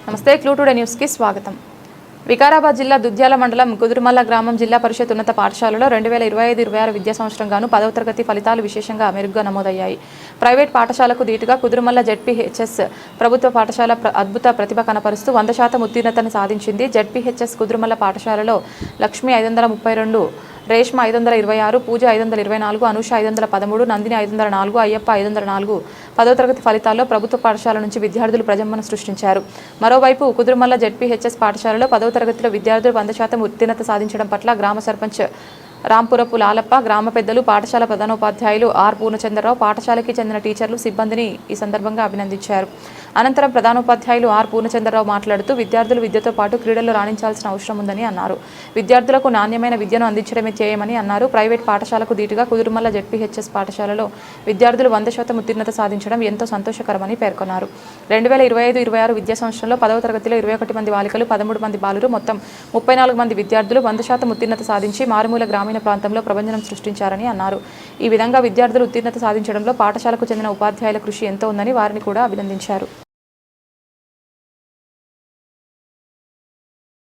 నమస్తే clue today news కి స్వాగతం. వికారాబాద్ జిల్లా దుద్యాల మండలం కుదురుమల్ల గ్రామం జిల్లా పరిషత్ ఉన్నత పాఠశాలలో 2025-26 విద్యా సంవత్సరం గాను 10వ తరగతి ఫలితాలు విశేషంగా మెరుగ్గా నమోదయ్యాయి. ప్రైవేట్ పాఠశాలకు దీటుగా కుదురుమల్ల జెడ్పీహెచ్ఎస్ ప్రభుత్వ పాఠశాల అద్భుత ప్రతిభ కనపరుస్తూ 100% ఉత్తీర్ణతను సాధించింది. జెడ్పీహెచ్ఎస్ కుదురుమల్ల పాఠశాలలో లక్ష్మి 532, రేష్మ 526, పూజ 524, అనూష 513, నందిని 504, అయ్యప్ప 504 10వ తరగతి ఫలితాల్లో ప్రభుత్వ పాఠశాల నుంచి విద్యార్థులు ప్రజంబన సృష్టించారు. మరోవైపు కుదురుమల్ల జెడ్పీహెచ్ఎస్ పాఠశాలలో 10వ తరగతిలో విద్యార్థులు 100% ఉత్తీర్ణత సాధించడం పట్ల గ్రామ సర్పంచ్ రాంపురపు లాలప్ప, గ్రామ పెద్దలు, పాఠశాల ప్రధానోపాధ్యాయులు ఆర్ పూర్ణచంద్రరావు, పాఠశాలకి చెందిన టీచర్లు, సిబ్బందిని ఈ సందర్భంగా అభినందించారు. అనంతరం ప్రధానోపాధ్యాయులు ఆర్ పూర్ణచంద్రరావు మాట్లాడుతూ విద్యార్థులు విద్యతో పాటు క్రీడల్లో రాణించాల్సిన అవసరం ఉందని అన్నారు. విద్యార్థులకు నాణ్యమైన విద్యను అందించడమే ధ్యేయమని అన్నారు. ప్రైవేట్ పాఠశాలకు దీటుగా కుదురుమల్ల జెడ్పీహెచ్ఎస్ పాఠశాలలో విద్యార్థులు 100% ఉత్తీర్ణత సాధించడం ఎంతో సంతోషకరమని పేర్కొన్నారు. 2025-26 విద్యా సంవత్సరంలో 10వ తరగతిలో 21 మంది బాలికలు, 13 మంది బాలురు, మొత్తం 34 మంది విద్యార్థులు 100% ఉత్తీర్ణత సాధించి మారుమూల గ్రామీణ ప్రాంతంలో ప్రభంజనం సృష్టించారని అన్నారు. ఈ విధంగా విద్యార్థులు ఉత్తీర్ణత సాధించడంలో పాఠశాలకు చెందిన ఉపాధ్యాయుల కృషి ఎంతో ఉందని వారిని కూడా అభినందించారు.